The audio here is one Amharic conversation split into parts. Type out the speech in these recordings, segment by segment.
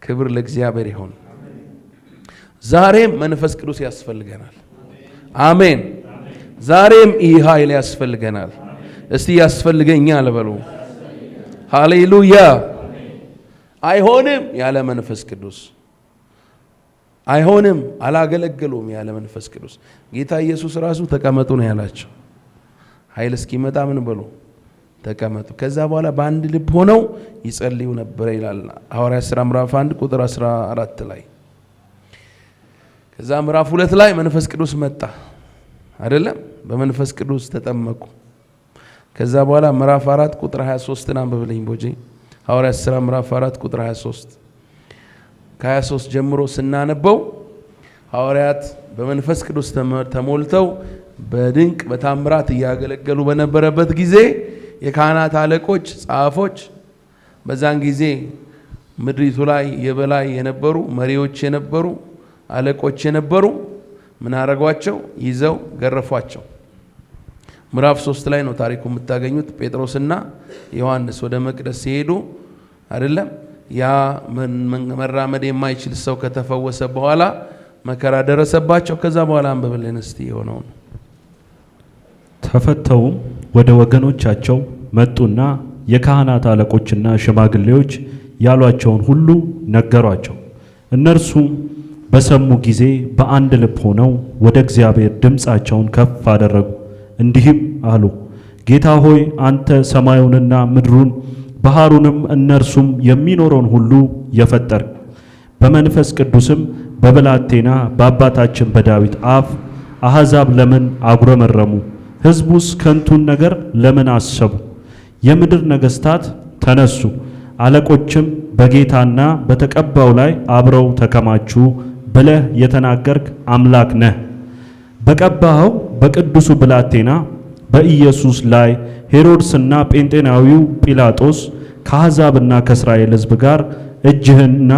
ክብር ለእግዚአብሔር ይሁን። ዛሬም መንፈስ ቅዱስ ያስፈልገናል። አሜን። ዛሬም ይህ ኃይል ያስፈልገናል። እስቲ ያስፈልገኛል በሉ። ሃሌሉያ። አይሆንም ያለ መንፈስ ቅዱስ አይሆንም። አላገለገሉም ያለ መንፈስ ቅዱስ። ጌታ ኢየሱስ ራሱ ተቀመጡ ነው ያላቸው። ኃይል እስኪመጣ ምን በሉ ተቀመጡ። ከዛ በኋላ በአንድ ልብ ሆነው ይጸልዩ ነበር ይላል ሐዋርያት ሥራ ምዕራፍ 1 ቁጥር 14 ላይ። ከዛ ምዕራፍ 2 ላይ መንፈስ ቅዱስ መጣ አይደለም? በመንፈስ ቅዱስ ተጠመቁ። ከዛ በኋላ ምዕራፍ 4 ቁጥር 23 አንብብልኝ ቦጄ። ሐዋርያት ሥራ ምዕራፍ 4 ቁጥር 23 ከ23 ጀምሮ ስናነበው ሐዋርያት በመንፈስ ቅዱስ ተሞልተው በድንቅ በታምራት እያገለገሉ በነበረበት ጊዜ የካህናት አለቆች፣ ጻፎች በዛን ጊዜ ምድሪቱ ላይ የበላይ የነበሩ መሪዎች የነበሩ አለቆች የነበሩ ምን አረጓቸው? ይዘው ገረፏቸው። ምዕራፍ 3 ላይ ነው ታሪኩ የምታገኙት። ጴጥሮስና ዮሐንስ ወደ መቅደስ ሲሄዱ አይደለም? ያ መራመድ የማይችል ሰው ከተፈወሰ በኋላ መከራ ደረሰባቸው። ከዛ በኋላ አንብብልን እስቲ የሆነውን። ተፈተውም ወደ ወገኖቻቸው መጡና የካህናት አለቆችና ሽማግሌዎች ያሏቸውን ሁሉ ነገሯቸው። እነርሱም በሰሙ ጊዜ በአንድ ልብ ሆነው ወደ እግዚአብሔር ድምፃቸውን ከፍ አደረጉ፣ እንዲህም አሉ። ጌታ ሆይ አንተ ሰማዩንና ምድሩን ባህሩንም እነርሱም የሚኖረውን ሁሉ የፈጠር፣ በመንፈስ ቅዱስም በብላቴና በአባታችን በዳዊት አፍ አሕዛብ ለምን አጉረመረሙ? ሕዝቡስ ከንቱን ነገር ለምን አሰቡ? የምድር ነገሥታት ተነሱ፣ አለቆችም በጌታና በተቀባው ላይ አብረው ተከማቹ ብለህ የተናገርክ አምላክ ነህ። በቀባኸው በቅዱሱ ብላቴና በኢየሱስ ላይ ሄሮድስና ጴንጤናዊው ጲላጦስ ከአሕዛብና ከእስራኤል ሕዝብ ጋር እጅህና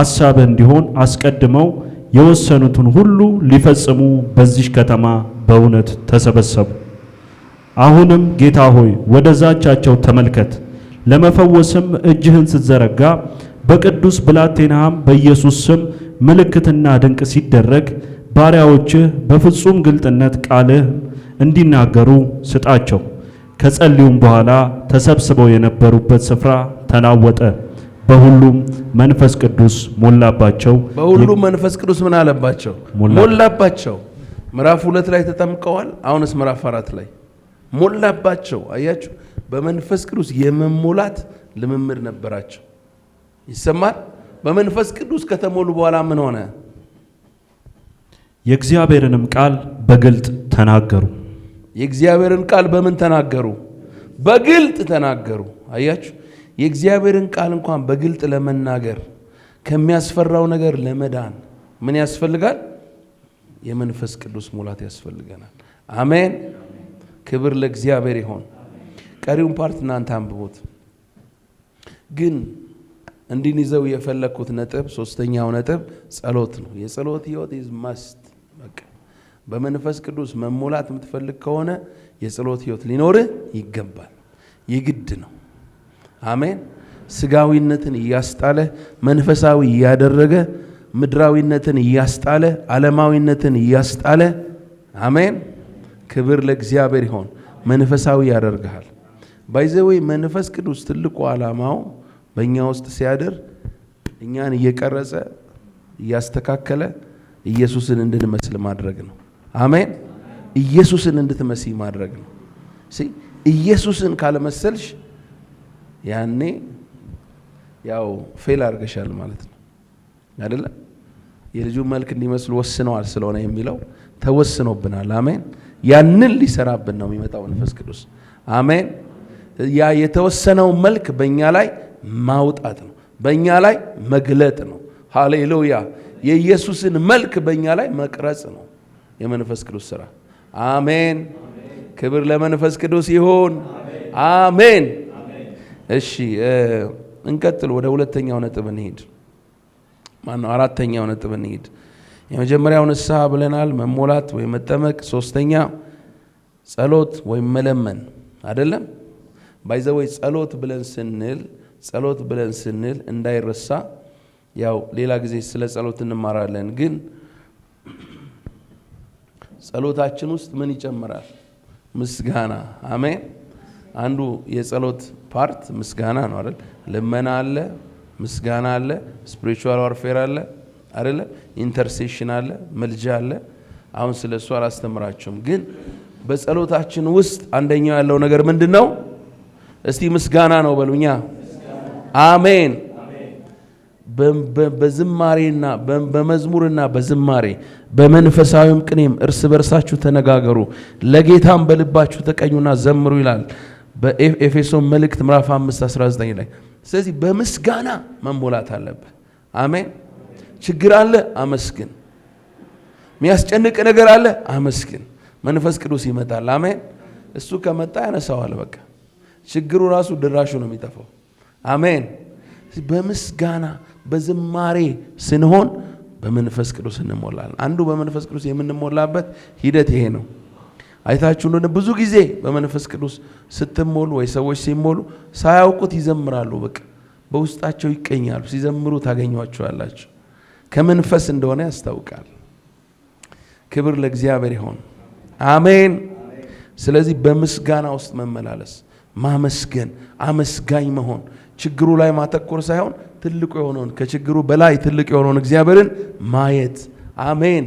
አሳብህ እንዲሆን አስቀድመው የወሰኑትን ሁሉ ሊፈጽሙ በዚህ ከተማ በእውነት ተሰበሰቡ። አሁንም ጌታ ሆይ ወደ ዛቻቸው ተመልከት፣ ለመፈወስም እጅህን ስትዘረጋ በቅዱስ ብላቴናህም በኢየሱስ ስም ምልክትና ድንቅ ሲደረግ ባሪያዎችህ በፍጹም ግልጥነት ቃልህ እንዲናገሩ ስጣቸው። ከጸልዩም በኋላ ተሰብስበው የነበሩበት ስፍራ ተናወጠ፣ በሁሉም መንፈስ ቅዱስ ሞላባቸው። በሁሉም መንፈስ ቅዱስ ምን አለባቸው? ሞላባቸው። ምዕራፍ 2 ላይ ተጠምቀዋል። አሁንስ ምዕራፍ 4 ላይ ሞላባቸው። አያችሁ፣ በመንፈስ ቅዱስ የመሞላት ልምምድ ነበራቸው። ይሰማል። በመንፈስ ቅዱስ ከተሞሉ በኋላ ምን ሆነ? የእግዚአብሔርንም ቃል በግልጥ ተናገሩ። የእግዚአብሔርን ቃል በምን ተናገሩ? በግልጥ ተናገሩ። አያችሁ፣ የእግዚአብሔርን ቃል እንኳን በግልጥ ለመናገር ከሚያስፈራው ነገር ለመዳን ምን ያስፈልጋል? የመንፈስ ቅዱስ ሙላት ያስፈልገናል። አሜን። ክብር ለእግዚአብሔር ይሁን። ቀሪውን ፓርት እናንተ አንብቡት። ግን እንድንይዘው የፈለኩት ነጥብ፣ ሶስተኛው ነጥብ ጸሎት ነው። የጸሎት ህይወት is must። በቃ በመንፈስ ቅዱስ መሞላት የምትፈልግ ከሆነ የጸሎት ህይወት ሊኖርህ ይገባል። የግድ ነው። አሜን። ስጋዊነትን እያስጣለ መንፈሳዊ እያደረገ ምድራዊነትን እያስጣለ ዓለማዊነትን እያስጣለ አሜን። ክብር ለእግዚአብሔር ይሁን። መንፈሳዊ ያደርግሃል። ባይዘዌ መንፈስ ቅዱስ ትልቁ ዓላማው በእኛ ውስጥ ሲያድር እኛን እየቀረጸ እያስተካከለ ኢየሱስን እንድንመስል ማድረግ ነው። አሜን። ኢየሱስን እንድትመስይ ማድረግ ነው። ኢየሱስን ካለመሰልሽ ያኔ ያው ፌል አድርገሻል ማለት ነው አይደለ? የልጁ መልክ እንዲመስሉ ወስነዋል ስለሆነ የሚለው ተወስኖብናል። አሜን። ያንን ሊሰራብን ነው የሚመጣው መንፈስ ቅዱስ። አሜን። ያ የተወሰነው መልክ በእኛ ላይ ማውጣት ነው፣ በእኛ ላይ መግለጥ ነው። ሃሌሉያ። የኢየሱስን መልክ በእኛ ላይ መቅረጽ ነው የመንፈስ ቅዱስ ስራ። አሜን። ክብር ለመንፈስ ቅዱስ ይሁን። አሜን። እሺ እንቀጥል። ወደ ሁለተኛው ነጥብ እንሄድ። ማነው? አራተኛው ነጥብ እንሄድ። የመጀመሪያው ንስሐ ብለናል፣ መሞላት ወይ መጠመቅ። ሶስተኛ ጸሎት ወይ መለመን አይደለም? ባይዘወይ ጸሎት ብለን ስንል እንዳይረሳ ያው ሌላ ጊዜ ስለ ጸሎት እንማራለን። ግን ጸሎታችን ውስጥ ምን ይጨምራል? ምስጋና። አሜን። አንዱ የጸሎት ፓርት ምስጋና ነው አይደል? ልመና አለ፣ ምስጋና አለ፣ ስፒሪቹዋል ዋርፌር አለ አይደለ? ኢንተርሴሽን አለ፣ መልጃ አለ። አሁን ስለሱ አላስተምራችሁም። ግን በጸሎታችን ውስጥ አንደኛው ያለው ነገር ምንድነው? እስቲ ምስጋና ነው በሉኛ። አሜን። በዝማሬና በመዝሙርና በዝማሬ በመንፈሳዊም ቅኔም እርስ በርሳችሁ ተነጋገሩ፣ ለጌታም በልባችሁ ተቀኙና ዘምሩ ይላል በኤፌሶን መልእክት ምዕራፍ 5:19 ላይ። ስለዚህ በምስጋና መሞላት አለብህ። አሜን። ችግር አለ፣ አመስግን። የሚያስጨንቅ ነገር አለ፣ አመስግን። መንፈስ ቅዱስ ይመጣል። አሜን። እሱ ከመጣ ያነሳዋል። በቃ ችግሩ ራሱ ድራሹ ነው የሚጠፋው። አሜን። በምስጋና በዝማሬ ስንሆን በመንፈስ ቅዱስ እንሞላለን። አንዱ በመንፈስ ቅዱስ የምንሞላበት ሂደት ይሄ ነው። አይታችሁ እንደሆነ ብዙ ጊዜ በመንፈስ ቅዱስ ስትሞሉ ወይ ሰዎች ሲሞሉ ሳያውቁት ይዘምራሉ። በቃ በውስጣቸው ይቀኛሉ። ሲዘምሩ ታገኟቸዋላችሁ። ከመንፈስ እንደሆነ ያስታውቃል። ክብር ለእግዚአብሔር ይሁን። አሜን። ስለዚህ በምስጋና ውስጥ መመላለስ፣ ማመስገን፣ አመስጋኝ መሆን፣ ችግሩ ላይ ማተኮር ሳይሆን ትልቁ የሆነውን ከችግሩ በላይ ትልቅ የሆነውን እግዚአብሔርን ማየት። አሜን።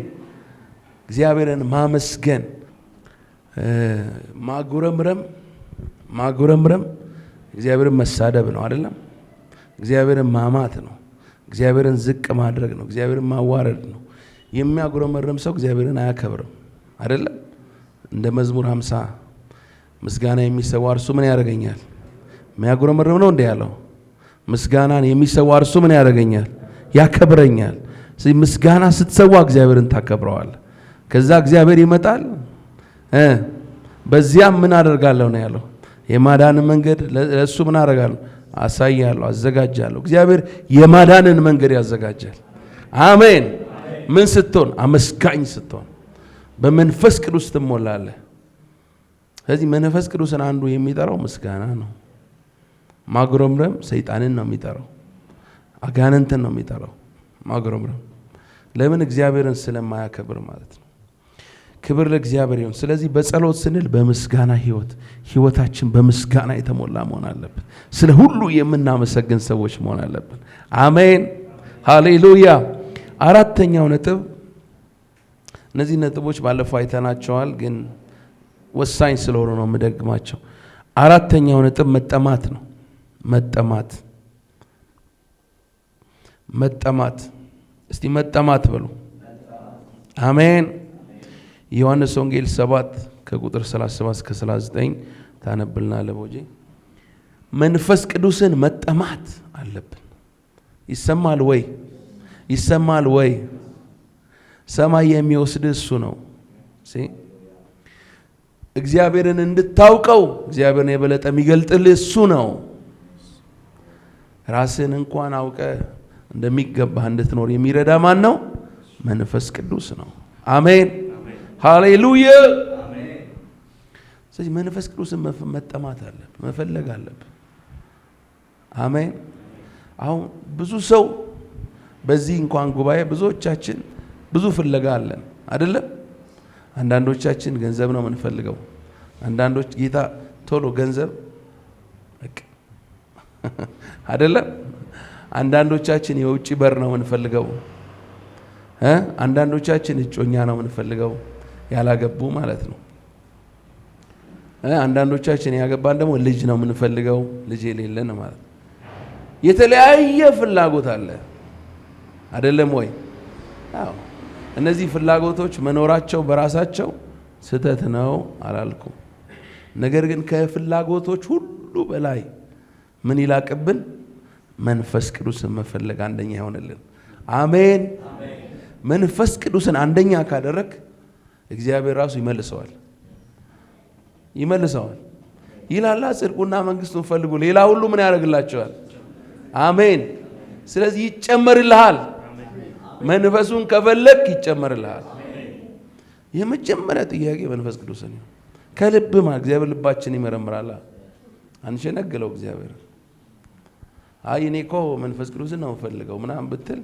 እግዚአብሔርን ማመስገን። ማጉረምረም እግዚአብሔርን መሳደብ ነው አይደለም? እግዚአብሔርን ማማት ነው። እግዚአብሔርን ዝቅ ማድረግ ነው። እግዚአብሔርን ማዋረድ ነው። የሚያጉረመረም ሰው እግዚአብሔርን አያከብርም አይደለም? እንደ መዝሙር 50 ምስጋና የሚሰዋ እርሱ ምን ያደርገኛል? የሚያጉረመረም ነው እንደ ያለው ምስጋናን የሚሰዋ እርሱ ምን ያደርገኛል? ያከብረኛል። ስለዚህ ምስጋና ስትሰዋ እግዚአብሔርን ታከብረዋል። ከዛ እግዚአብሔር ይመጣል። በዚያም ምን አደርጋለሁ ነው ያለው? የማዳንን መንገድ ለእሱ ምን አደርጋለሁ? አሳያለሁ፣ አዘጋጃለሁ። እግዚአብሔር የማዳንን መንገድ ያዘጋጃል። አሜን። ምን ስትሆን? አመስጋኝ ስትሆን፣ በመንፈስ ቅዱስ ትሞላለህ። ስለዚህ መንፈስ ቅዱስን አንዱ የሚጠራው ምስጋና ነው። ማጉረምረም ሰይጣንን ነው የሚጠራው፣ አጋንንትን ነው የሚጠራው። ማጉረምረም ለምን? እግዚአብሔርን ስለማያከብር ማለት ነው። ክብር ለእግዚአብሔር ይሁን። ስለዚህ በጸሎት ስንል በምስጋና ህይወታችን በምስጋና የተሞላ መሆን አለብን። ስለ ሁሉ የምናመሰግን ሰዎች መሆን አለብን። አሜን፣ ሃሌሉያ። አራተኛው ነጥብ፣ እነዚህ ነጥቦች ባለፈው አይተናቸዋል፣ ግን ወሳኝ ስለሆኑ ነው የምደግማቸው። አራተኛው ነጥብ መጠማት ነው። መጠማት። እስቲ መጠማት በሉ። አሜን። ዮሐንስ ወንጌል 7 ከቁጥር 37 እስከ 39 ታነብልና ለቦጄ። መንፈስ ቅዱስን መጠማት አለብን። ይሰማል ወይ? ይሰማል ወይ? ሰማይ የሚወስድ እሱ ነው። እግዚአብሔርን እንድታውቀው እግዚአብሔርን የበለጠ የሚገልጥልህ እሱ ነው። ራስን እንኳን አውቀ እንደሚገባህ እንድትኖር የሚረዳ ማን ነው? መንፈስ ቅዱስ ነው። አሜን፣ ሃሌሉያ። ስለዚህ መንፈስ ቅዱስን መጠማት አለብን፣ መፈለግ አለብን። አሜን። አሁን ብዙ ሰው በዚህ እንኳን ጉባኤ ብዙዎቻችን ብዙ ፍለጋ አለን አይደለም? አንዳንዶቻችን ገንዘብ ነው የምንፈልገው። አንዳንዶች ጌታ ቶሎ ገንዘብ አይደለም? አንዳንዶቻችን የውጭ በር ነው የምንፈልገው። አንዳንዶቻችን እጮኛ ነው የምንፈልገው፣ ያላገቡ ማለት ነው። አንዳንዶቻችን ያገባን ደግሞ ልጅ ነው የምንፈልገው፣ ልጅ የሌለን ማለት ነው። የተለያየ ፍላጎት አለ አይደለም ወይ? አዎ። እነዚህ ፍላጎቶች መኖራቸው በራሳቸው ስህተት ነው አላልኩም። ነገር ግን ከፍላጎቶች ሁሉ በላይ ምን ይላቅብን? መንፈስ ቅዱስን መፈለግ አንደኛ ይሆንልን። አሜን። መንፈስ ቅዱስን አንደኛ ካደረግ እግዚአብሔር ራሱ ይመልሰዋል ይላላ። ጽድቁና መንግስቱን ፈልጉ፣ ሌላ ሁሉ ምን ያደርግላቸዋል? አሜን። ስለዚህ ይጨመርልሃል። መንፈሱን ከፈለግ ይጨመርልሃል። የመጀመሪያ ጥያቄ መንፈስ ቅዱስን ከልብ እግዚአብሔር ልባችን ይመረምራል። አንሸነግለው እግዚአብሔር አይ እኔ እኮ መንፈስ ቅዱስን ነው የምፈልገው ምናምን ብትል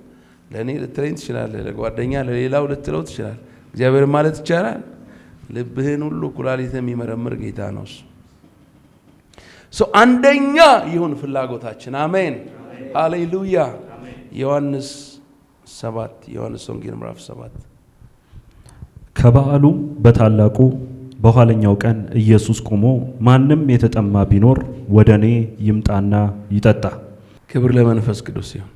ለእኔ ልትለኝ ትችላለህ፣ ለጓደኛ ለሌላው ልትለው ትችላለህ። እግዚአብሔር ማለት ይቻላል ልብህን ሁሉ ኩላሊትህን የሚመረምር ጌታ ነው እሱ። አንደኛ ይሁን ፍላጎታችን። አሜን ሃሌሉያ። ዮሐንስ ወንጌል ምዕራፍ 7 ከበዓሉ በታላቁ በኋለኛው ቀን ኢየሱስ ቆሞ ማንም የተጠማ ቢኖር ወደ እኔ ይምጣና ይጠጣ። ክብር ለመንፈስ ቅዱስ ይሁን።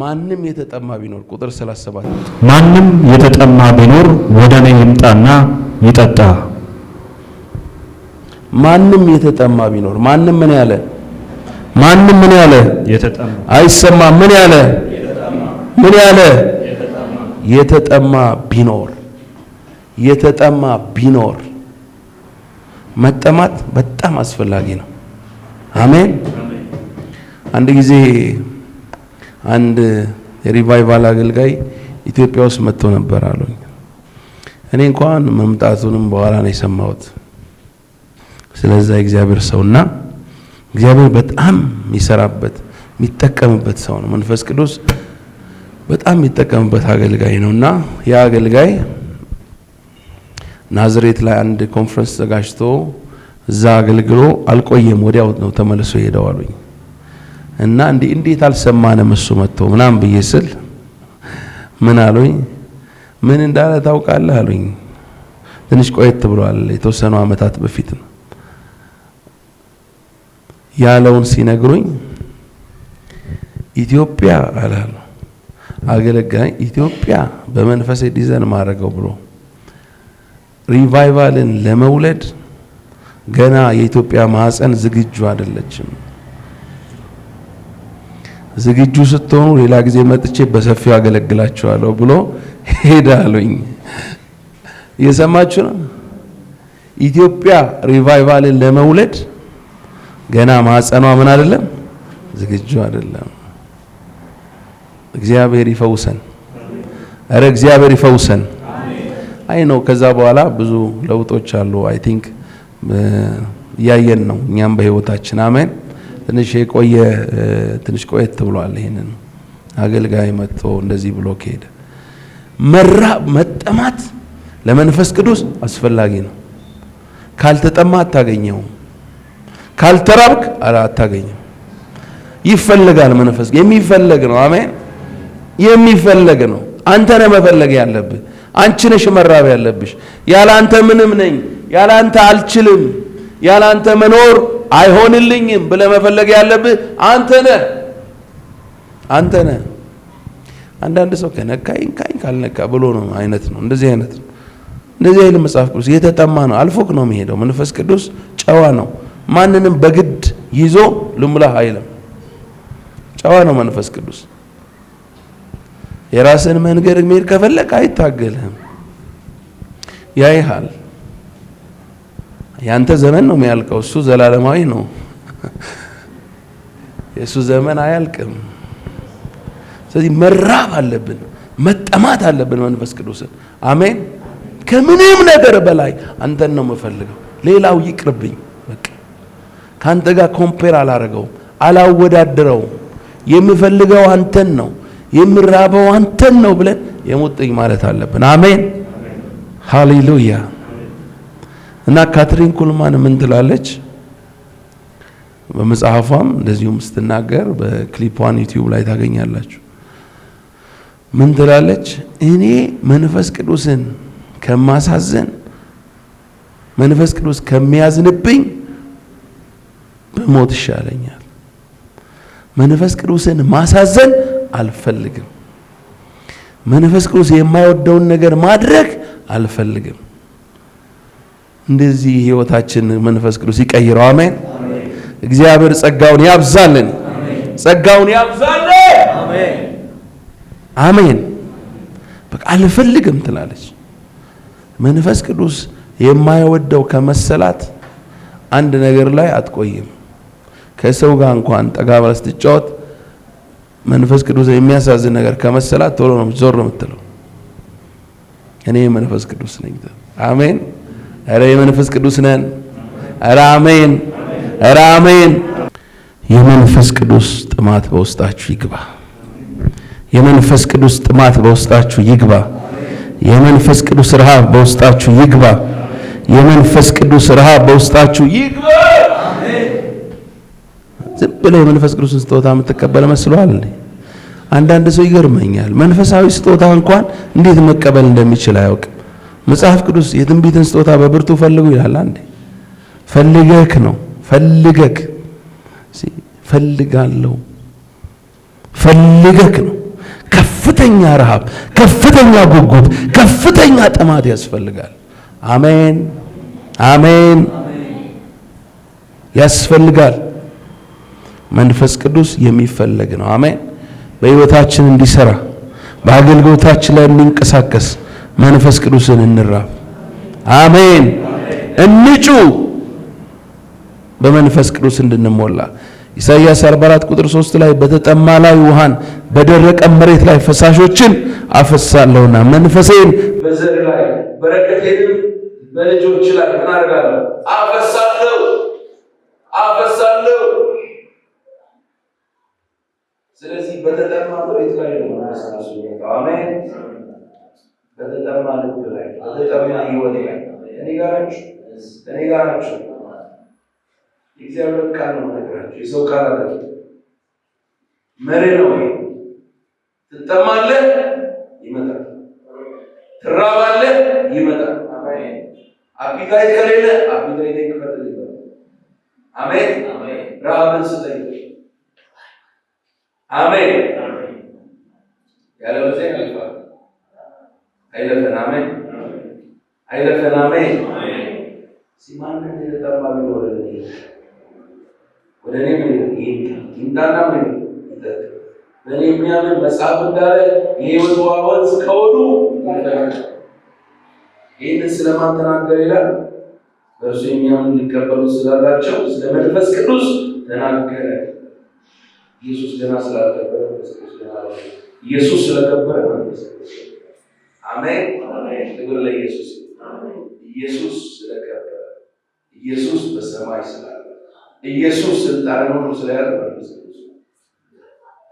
ማንም የተጠማ ቢኖር ቁጥር 37 ማንም የተጠማ ቢኖር ወደ እኔ ይምጣና ይጠጣ። ማንም የተጠማ ቢኖር ማንም ምን ያለ የተጠማ አይሰማም። ምን ያለ የተጠማ ቢኖር መጠማት በጣም አስፈላጊ ነው። አሜን። አንድ ጊዜ አንድ የሪቫይቫል አገልጋይ ኢትዮጵያ ውስጥ መጥቶ ነበር አሉኝ። እኔ እንኳን መምጣቱንም በኋላ ነው የሰማሁት። ስለዚህ እግዚአብሔር ሰውና እግዚአብሔር በጣም የሚሰራበት የሚጠቀምበት ሰው ነው። መንፈስ ቅዱስ በጣም የሚጠቀምበት አገልጋይ ነውና ያ አገልጋይ ናዝሬት ላይ አንድ ኮንፈረንስ ተጋጅቶ እዛ አገልግሎ አልቆየም፣ ወዲያው ነው ተመልሶ ሄደው አሉኝ። እና እንዴት አልሰማንም እሱ መጥቶ ምናምን ብዬ ስል ምን አሉኝ፣ ምን እንዳለ ታውቃለህ አሉኝ። ትንሽ ቆየት ብሏል፣ የተወሰኑ ዓመታት በፊት ነው ያለውን ሲነግሩኝ ኢትዮጵያ አላሉ አገለጋይ ኢትዮጵያ በመንፈስ ዲዛይን ማድረገው ብሎ ሪቫይቫልን ለመውለድ ገና የኢትዮጵያ ማህፀን ዝግጁ አይደለችም። ዝግጁ ስትሆኑ ሌላ ጊዜ መጥቼ በሰፊው አገለግላችኋለሁ ብሎ ሄዳሉኝ። እየሰማችሁ ነው? ኢትዮጵያ ሪቫይቫልን ለመውለድ ገና ማህፀኗ ምን አይደለም፣ ዝግጁ አይደለም። እግዚአብሔር ይፈውሰን። አረ እግዚአብሔር ይፈውሰን። አይ ነው ከዛ በኋላ ብዙ ለውጦች አሉ። አይ ቲንክ ያየን ነው እኛም በህይወታችን። አሜን። ትንሽ ቆየት ብሏል። ይሄንን አገልጋይ መጥቶ እንደዚህ ብሎ ከሄደ መራብ መጠማት ለመንፈስ ቅዱስ አስፈላጊ ነው። ካልተጠማ አታገኘው፣ ካልተራብክ አታገኘው። ይፈልጋል መንፈስ የሚፈልግ ነው። አሜን። የሚፈልግ ነው። አንተ ነህ መፈለግ ያለብህ፣ አንቺ ነሽ መራብ ያለብሽ። ያለ አንተ ምንም ነኝ፣ ያለ አንተ አልችልም፣ ያለ አንተ መኖር አይሆንልኝም ብለህ መፈለግ ያለብህ አንተ ነህ። አንዳንድ ሰው ከነካኝ ካልነካ ብሎ ነው አይነት ነው። እንደዚህ አይነት መጽሐፍ ቅዱስ የተጠማ ነው፣ አልፎክ ነው የሚሄደው። መንፈስ ቅዱስ ጨዋ ነው። ማንንም በግድ ይዞ ልሙላህ አይልም። ጨዋ ነው መንፈስ ቅዱስ። የራስን መንገድ መሄድ ከፈለክ አይታገልህም፣ ያይሃል። ያንተ ዘመን ነው የሚያልቀው፣ እሱ ዘላለማዊ ነው። የእሱ ዘመን አያልቅም። ስለዚህ መራብ አለብን፣ መጠማት አለብን መንፈስ ቅዱስን። አሜን። ከምንም ነገር በላይ አንተን ነው የምፈልገው፣ ሌላው ይቅርብኝ። በቃ ካንተ ጋር ኮምፔር አላረገውም፣ አላወዳድረውም። የምፈልገው አንተን ነው፣ የምራበው አንተን ነው ብለን የሙጥኝ ማለት አለብን። አሜን ሃሌሉያ። እና ካትሪን ኩልማን ምን ትላለች? በመጽሐፏም እንደዚሁም ስትናገር በክሊፕዋን ዩቲዩብ ላይ ታገኛላችሁ። ምን ትላለች? እኔ መንፈስ ቅዱስን ከማሳዘን መንፈስ ቅዱስ ከሚያዝንብኝ በሞት ይሻለኛል። መንፈስ ቅዱስን ማሳዘን አልፈልግም። መንፈስ ቅዱስ የማይወደውን ነገር ማድረግ አልፈልግም። እንደዚህ ህይወታችን መንፈስ ቅዱስ ይቀይረው። አሜን። እግዚአብሔር ጸጋውን ያብዛልን። ጸጋውን ያብዛልን። አሜን። በቃ አልፈልግም ትላለች። መንፈስ ቅዱስ የማይወደው ከመሰላት አንድ ነገር ላይ አትቆይም። ከሰው ጋር እንኳን ጠጋ ብላ ስትጫወት መንፈስ ቅዱስ የሚያሳዝን ነገር ከመሰላት ቶሎ ነው ዞር የምትለው። እኔ መንፈስ ቅዱስ ነኝ። አሜን። ኧረ የመንፈስ ቅዱስ ነን። ኧረ አሜን፣ ኧረ አሜን። የመንፈስ ቅዱስ ጥማት በውስጣችሁ ይግባ። የመንፈስ ቅዱስ ጥማት በውስጣችሁ ይግባ። የመንፈስ ቅዱስ ረሃብ በውስጣችሁ ይግባ። የመንፈስ ቅዱስ ረሃብ በውስጣችሁ ይግባ። ዝም ብለህ የመንፈስ ቅዱስን ስጦታ የምትቀበል መስሏል እንዴ? አንዳንድ ሰው ይገርመኛል። መንፈሳዊ ስጦታ እንኳን እንዴት መቀበል እንደሚችል አያውቅም። መጽሐፍ ቅዱስ የትንቢትን ስጦታ በብርቱ ፈልጉ ይላል። አንዴ ፈልገክ ነው ፈልጋለሁ ፈልገክ ነው። ከፍተኛ ረሃብ፣ ከፍተኛ ጉጉት፣ ከፍተኛ ጥማት ያስፈልጋል። አሜን አሜን ያስፈልጋል። መንፈስ ቅዱስ የሚፈለግ ነው። አሜን። በሕይወታችን እንዲሰራ በአገልግሎታችን ላይ እንዲንቀሳቀስ መንፈስ ቅዱስን እንራብ። አሜን። እንጩ በመንፈስ ቅዱስ እንድንሞላ። ኢሳይያስ 44 ቁጥር 3 ላይ በተጠማ ላይ ውሃን በደረቀ መሬት ላይ ፈሳሾችን አፈሳለሁና መንፈሴን በዘር ላይ በረከቴንም በልጆች ላይ ምን አደርጋለሁ? አፈሳለሁ። ስለዚህ በተጠማ መሬት ላይ ነው መንፈስ ቅዱስ የሚመጣው። አሜን። በተጠማ ልብ ላይ፣ በተጠማ ሕይወት ላይ እኔ ጋር ናችሁ። የእግዚአብሔር ቃል ነው ነገራችሁ። የሰው ቃል አይደለም። መሬ ነው። ትጠማለህ፣ ይመጣል። ትራባለህ፣ ይመጣል። አፒታይት ከሌለ አፒታይት ይከፈትልህ ይባላል። አሜን። ረሃብን ስጠኝ። አሜን። ያለበለዚያ ያልፋል። አይለፈን። አሜን። አይለፈን። አሜን። ሲማን የተጠማ ቢኖር ወደ እኔ ይምጣና ይጠጣ። በእኔ የሚያምን መጽሐፍ እንዳለ የሕይወት ውሃ ወንዝ ከሆዱ ይፈልቃል። ይህንን ስለማን ተናገረ ይላል? በእርሱ የሚያምን ሊቀበሉ ስላላቸው ስለ መንፈስ ቅዱስ ተናገረ። ኢየሱስ ገና ስላልከበረ መንፈስ ቅዱስ ገና ኢየሱስ ስለከበረ መንፈስ ቅዱስ። አሜን። ክብር ለኢየሱስ። ኢየሱስ ስለከበረ፣ ኢየሱስ በሰማይ ስላለ፣ ኢየሱስ ስልጣን ሁሉ ስለያዘ መንፈስ ቅዱስ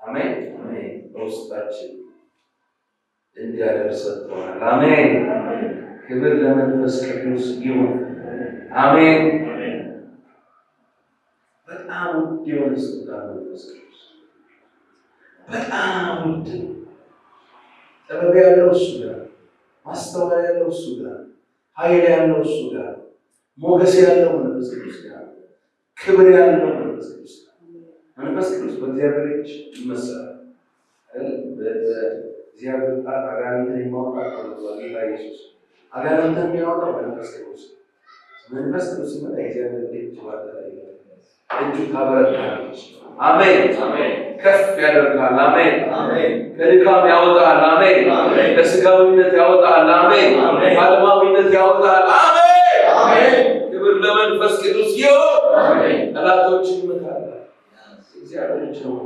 አሜን በውስጣችን እንዲያደርስ ሰጥቶናል። አሜን። ክብር ለመንፈስ ቅዱስ ይሁን። አሜን። በጣም ውድ የሆነ ስጦታ መንፈስ ቅዱስ በጣም ውድ። ጥበብ ያለው እሱ ጋር፣ ማስተዋል ያለው እሱ ጋር፣ ኃይል ያለው እሱ ጋር፣ ሞገስ ያለው መንፈስ ቅዱስ ጋር፣ ክብር ያለው መንፈስ ቅዱስ ጋር። መንፈስ ቅዱስ በእግዚአብሔር እጅ ይመሰላል። በእግዚአብሔር ቃል አጋንንትን የማውጣት ጌታ ኢየሱስ አጋንንትን የሚያወጣው መንፈስ ቅዱስ። መንፈስ ቅዱስ ሲመጣ እግዚአብሔር እጅ ባጠላ እጁ ታበረታለች። አሜን። ከፍ ያደርጋል። አሜን። ከድካም ያወጣል። አሜን። ከስጋዊነት ያወጣል። አሜን። ከአድማዊነት ያወጣል። አሜን። ክብር ለመንፈስ ቅዱስ ይሁን። ጠላቶችን ይመታል። እግዚአብሔር እጅ ነው።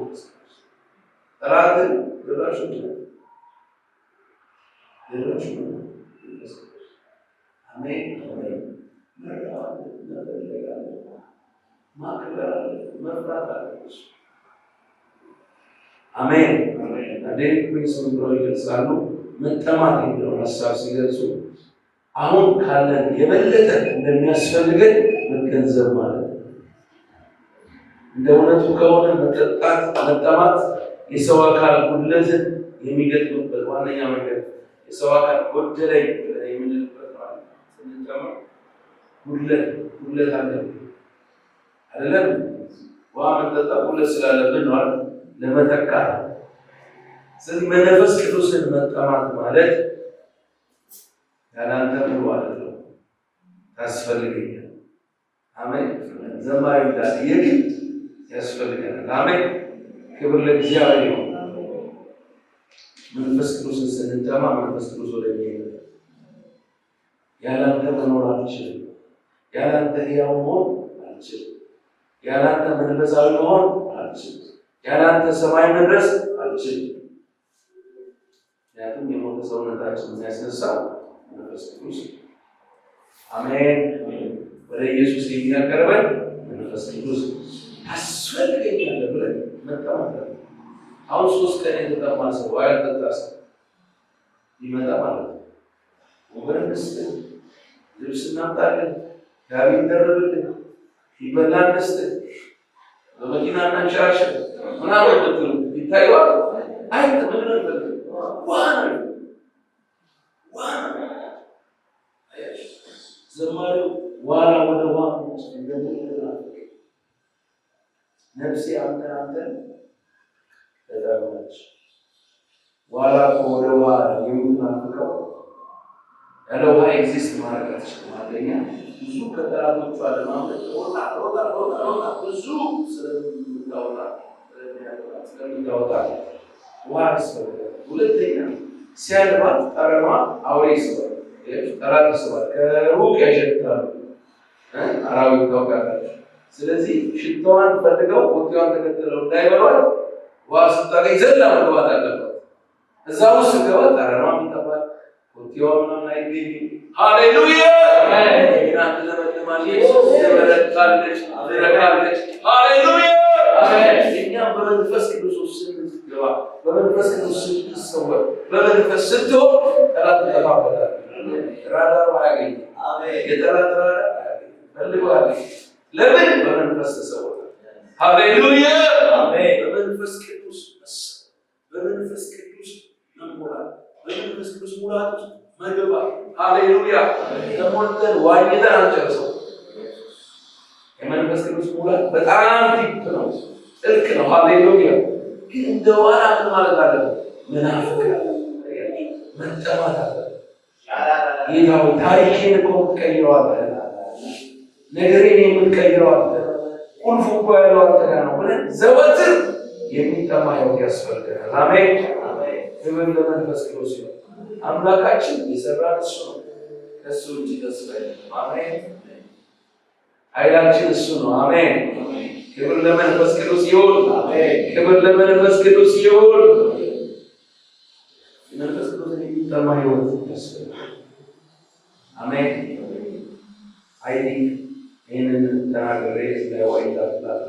ጠላትን ድራሹ አሜን። ማክበር መፍራት አለ። አሜን። አዴን ፕሪንስን ብሎ ይገልጻሉ። መጠማት የሚለው ሀሳብ ሲገልጹ አሁን ካለን የበለጠ እንደሚያስፈልገን መገንዘብ ማለት ነው። እንደ እውነቱ ከሆነ መጠማት የሰው አካል ጉድለትን የሚገጥምበት ዋነኛ መንገድ የሰው አካል ጎደለኝ ብለን የምንልበት ማለት ስንጠማ ጉድለት አለብን አይደለም። ውሃ መጠጣ ጉድለት ስላለብን ነው ለመተካት። ስለዚህ መንፈስ ቅዱስን መጠማት ማለት ያላንተ ብሎ አይደለም፣ ታስፈልገኛል። አሜን። ዘማሪ እንዳለ የግድ ያስፈልገናል። አሜን። ክብር ለእግዚአብሔር ይሁን። መንፈስ ቅዱስን ስንጠማ መንፈስ ቅዱስ ወደ እኛ ይመጣል። ያላንተ መኖር አልችልም። ያላንተ ሕያው መሆን አልችልም። ያላንተ መንፈሳዊ መሆን አልችልም። ያላንተ ሰማይ መድረስ አልችልም። ምክንያቱም የሞተ ሰውነታችን የሚያስነሳው መንፈስ ቅዱስ። አሜን። ወደ ኢየሱስ የሚያቀርበን መንፈስ ቅዱስ አስፈልገኛለህ ብለህ መጠማት አለ። አሁን 3 ቀን የተጠማ ሰው ውሃ ያልጠጣ ሰው ይመጣ ማለት ነው። ወገን እንስጥህ፣ ልብስ እናምጣለን፣ ጋቢ እንደርብልን፣ ይበላ እንስጥህ፣ በመኪና እናንሸራሸር ምናምን ብትሉ ይታየዋል። አይተ ምን ነበር ዋና ዘማሪው ዋላ ወደ ዋና ነፍሴ አንተን ተጠማች። ዋላ ወደ ዋና የምትናፍቀው ያለ ውሃ ኤግዚስት ማድረግ አትችልም። አንደኛ ብዙ ከጠላቶቿ ለማምለጥ ሮጣ ብዙ ስለምታወጣ ውሃ ያስፈልጋል። ሁለተኛ ሲያልባት ጠረኗ አውሬ ይስባል፣ ጠላት ይስባል፣ ከሩቅ ያሸታሉ። አራዊት ታውቃላችሁ። ስለዚህ ሽታዋን ፈልገው ወጥቷን ተከትለው እንዳይበሏት ውሃ ስታገኝ ዘላ መግባት አለባት። እዛ ውስጥ ገባ ጠረኗ ይጠፋል፣ ወጥቷ ምናምን አይገኝም። ሃሌሉያ! እናንተ ለመለማለች ተበረታለች፣ ትረካለች። ሃሌሉያ! እኛም በመንፈስ ቅዱስ ስንገባ፣ በመንፈስ ቅዱስ ስትሰወር፣ በመንፈስ ስትሆን ጠላት ተጠፋበታል። ራዳሩ አያገኝም። የጠላት ራዳር አያገኝም። ፈልገዋለች። ለምን? በመንፈስ ተሰወረ። ሃሌሉያ! በመንፈስ ቅዱስ በመንፈስ ቅዱስ መሞላት፣ በመንፈስ ቅዱስ ሙላት መገባት። ሃሌሉያ! ተሞልተን ዋኝተን አንጨርሰው። የመንፈስ ቅዱስ ሙላት በጣም ዲፕ ነው፣ ጥልቅ ነው። ሃሌሉያ! ግን እንደ ዋና ምን ማለት አለበት? መናፍቅ መጠማት አለ። ጌታው ታሪኬን እኮ ትቀይረዋለህ፣ ነገሬን የምትቀይረዋለህ፣ ቁልፉ እኮ ያለው አንተ ጋር ነው ብለን ዘወትር የሚጠማ ሕይወት ያስፈልገናል። አሜን። ክብር ለመንፈስ ቅዱስ ይሁን። አምላካችን የሰራን እሱ ነው፣ ከእሱ እንጂ ተስፋ የለም። አሜን። ኃይላችን እሱ ነው። አሜን። ክብር ለመንፈስ ቅዱስ ይሁን። ክብር ለመንፈስ ቅዱስ ይሁን። መንፈስ ቅዱስ የሚጠማ ሕይወት ያስፈልጋል። አሜን። ይህንን ተናግሬ ስለዋይታ ስላለ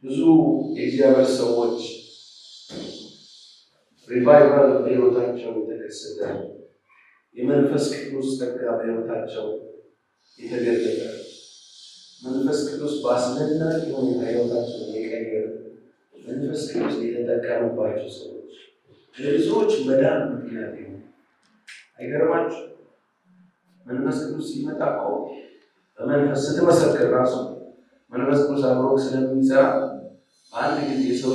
ብዙ የእግዚአብሔር ሰዎች ሪቫይቫል በሕይወታቸው የተከሰተ የመንፈስ ቅዱስ ጸጋ በሕይወታቸው የተገለጠ መንፈስ ቅዱስ በአስደናቂ ሁኔታ ሕይወታቸውን የቀየረ መንፈስ ቅዱስ የተጠቀመባቸው ሰዎች ለብዙዎች መዳን ምክንያት ይሆን። አይገርማችሁ? መንፈስ ቅዱስ ሲመጣ እኮ በመንፈስ ስትመሰክር ራሱ መንፈስ ቅዱስ አብሮ ስለሚሰራ በአንድ ጊዜ ሰው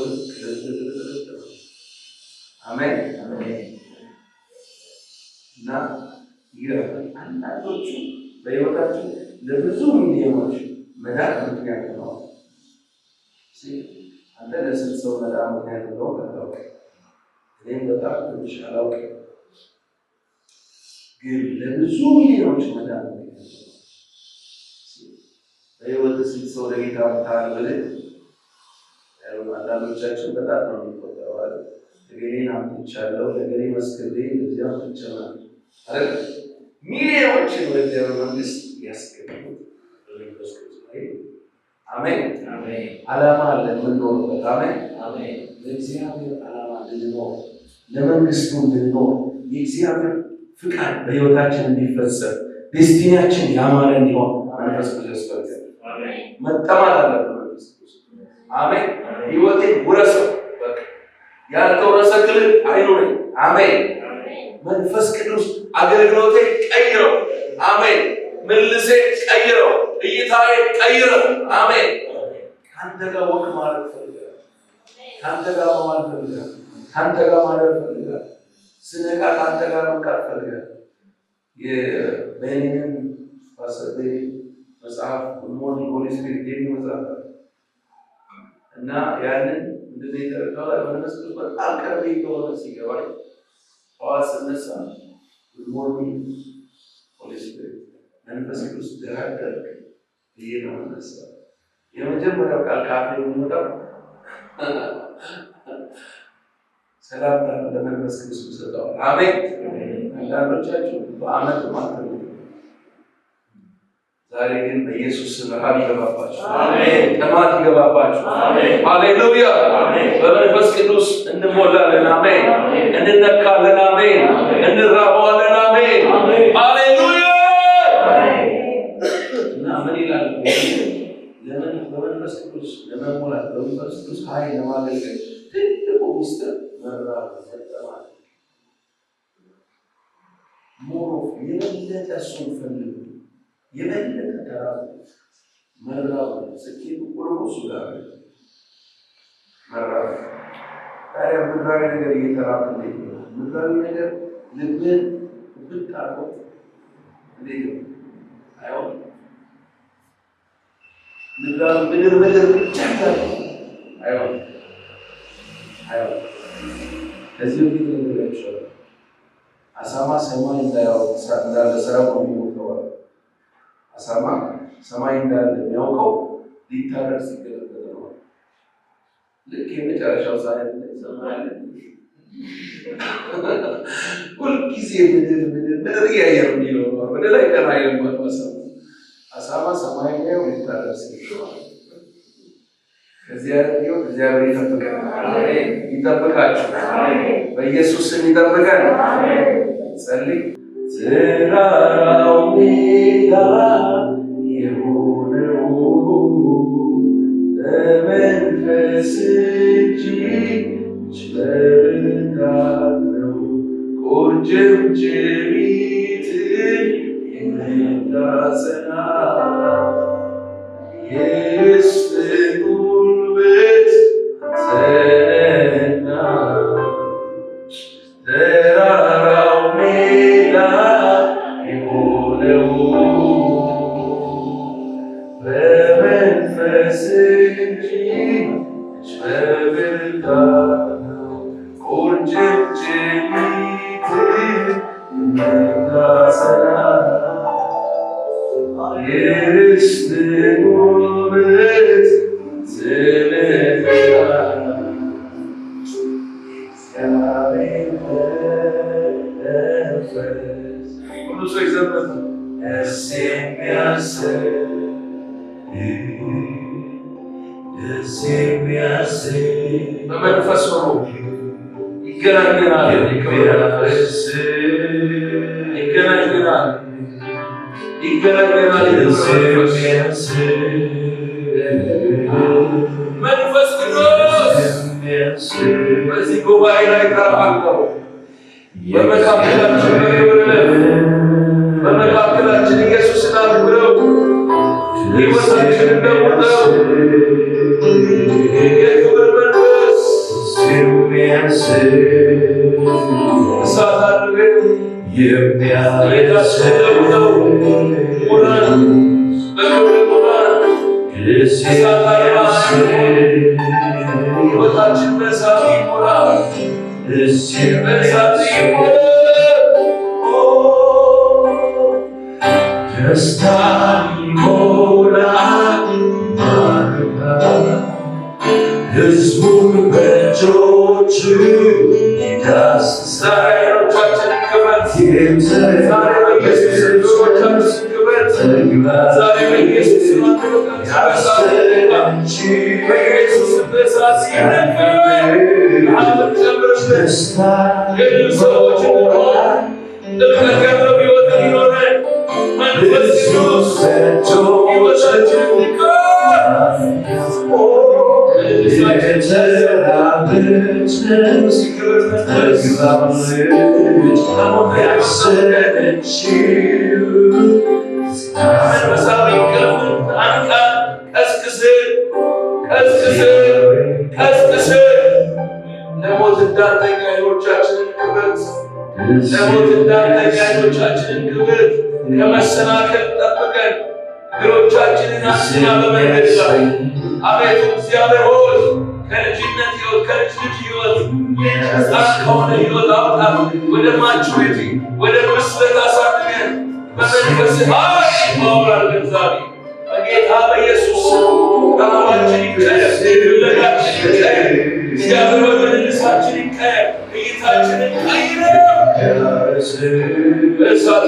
አሜን እና ይገርማል። አንዳንዶቹ በሕይወታቸው ለብዙ ሚሊዮኖች መዳን ምክንያት ነው። አንተ ለስንት ሰው መዳን ምክንያት ነው ከተባለ እኔም በጣም ትንሽ አላውቅም፣ ግን ለብዙ ሚሊዮኖች መዳን ምክንያት ነው። በሕይወት ስንት ሰው ለጌታ መታል ብለህ አንዳንዶቻችን በጣም ነው የሚቆጠረው አይደል? ለገሌን አምጥቻለሁ፣ ለገሌ መስክሬ ለዚያ አምጥቻለሁ አይደል? ሚሊዮኖችን ወደ እግዚአብሔር መንግሥት ያስገቡት በመንፈስ ቅዱስ ላይ። አሜን። ዓላማ አለ የምንኖርበት። አሜን። ለእግዚአብሔር ዓላማ እንድንኖር፣ ለመንግስቱ እንድንኖር፣ የእግዚአብሔር ፍቃድ በሕይወታችን እንዲፈጸም፣ ዴስቲኒያችን ያማረ እንዲሆን መንፈስ ቅዱስ ያስፈልጋል። መጠማት አለብን መንፈስ ቅዱስ። አሜን። ሕይወቴን ውረሰው፣ በቃ ያልተወረሰ ክልል አይኖረኝ። አሜን። መንፈስ ቅዱስ አገልግሎቴ ቀይረው። አሜን። ምልሴ ቀይረው፣ እይታዬ ቀይረው። አሜን። ከአንተ ጋር ወቅ ማለት ፈልጋለሁ። ከአንተ ጋር መዋል ፈልጋለሁ። ከአንተ ጋር ማደር ፈልጋለሁ። ስነቃ ከአንተ ጋር መምጣት ፈልጋለሁ። የቤኒንን ባሰቤ መጽሐፍ ሞኒ ሆሊ ስፒሪት የሚል መጽሐፍ እና ያንን እንደዚህ የተረዳው መንፈስ ቅዱስ በጣም ቅርብ የሆነ ሲገባኝ ጠዋት ስነሳ ሞርኒንግ ሆሊ ስፒሪት መንፈስ ቅዱስ ደራደርክ ብዬ ነው መነሳ። የመጀመሪያው ቃል ካፌ የሚመጣው ሰላምታ ለመንፈስ ቅዱስ ሰጠዋል። አሜን። አንዳንዶቻችሁ በአመት ማለት ዛሬ ግን በኢየሱስ ስም ረሃብ ይገባባችሁ፣ ጥማት ይገባባችሁ። ሃሌሉያ። በመንፈስ ቅዱስ እንሞላለን። አሜን። እንነካለን። አሜን። እንራባለን። አሜን። ሃሌሉያ። እና ምን ይላል? ለምን በመንፈስ ቅዱስ ለመሞላት በመንፈስ ቅዱስ ኃይል ለማገልገል ትልቁ ሚስጥር መራብ መጠማት። ሞሮ የበለጠ እሱን ፈልጉ፣ የበለጠ ተራቡ። መራብ ስኬቱ ቁልፉ እሱ ጋር መራብ። ታዲያ ምድራዊ ነገር እየተራብ እንዴት ነው? ምድራዊ ነገር ልብን ብታቆት እንዴት ነው? አይሆንም። ምድር ብቻ አይሆንም። ከዚህ በፊት ነገራቸዋል። አሳማ ሰማይ እንዳለ ሰራው የሚሞተዋል። አሳማ ሰማይ እንዳለ የሚያውቀው ሊታረድ ሲገለበጥ ነው። ልክ የመጨረሻው ሰዓት ላይ ሰማይ አለ። ሁልጊዜ ምድር እያየር የሚለው ወደ ላይ ቀና የለማት አሳማ ሰማይ ላይ ሊታረድ ሲገለበጥ እግዚአብሔር ይጠብቃችሁ። በኢየሱስ ስም ይጠብቀን። ጸልይ። ተራራው ሜዳ የሆነው በመንፈስ እንጂ በብርታት ነው። ቁርጭምጭሚትን የምታጸና የርስትን ጉልበት አንተነህና ተራራው ሜዳ የሆነው በመንፈስ እንጂ በብርታት ነው። ቁርጭምጭሚትን የምታጸና የርስትን ጉልበት ሁሉ ሰው ይዘመር። በመንፈስ ሆኖ ይገናኘናል። መንፈስ ቅዱስ በዚህ ጉባኤ ላይ ተራሃለው። በመካከላችን ኢየሱስን አክብረው ሕይወታችንን ለውጠው የክብር መንፈስ እሳት አድርገን የሚያለውጠው ሙላን በክብር ሙላን እሳት ሕይወታችን በእሳት ይሞላ፣ በእሳት ይሞላ። ደስታ ይሞላ ሕዝቡን በእጆች ይዳስስ። ዛሬ ዓይኖቻችንን ክፈት። ዛሬ በኢየሱስ ልጆቻችን ክፈት። ዛሬ በኢየሱስ በኢየሱስ በእሳት ሲነካ አሁን ጨምርበት። የድል ሰዎች እንሆን ጥልቀት ያለው ሕይወት እንዲኖረን መንፈስ ቅዱስ ሕይወታችንን ይቀር። መንፈሳዊ እንቅልፍን አንቃን፣ ቀስቅስን። ለሞት እንዳንተኛ ዓይኖቻችንን ክፈት። ለሞት እንዳንተኛ ዓይኖቻችንን ክፈት። ከመሰናከል ጠብቀን፣ እግሮቻችንን አስና በመንገድ ላይ አቤቱ እግዚአብሔር ሆይ ከልጅነት ሕይወት ከልጅ ልጅ ሕይወት ሕፃን ከሆነ ሕይወት አውጣን። ወደ ማቹሪቲ ወደ ብስለት አሳድገን። በመንፈስ ኃይል ማውራለን። ዛሬ በጌታ በኢየሱስ ረሃባችን ይቀየር፣ ፍለጋችን ይቀየር። እግዚአብሔር ሆይ መልሳችን ይቀየር፣ እይታችንን ቀይረው። በእሳት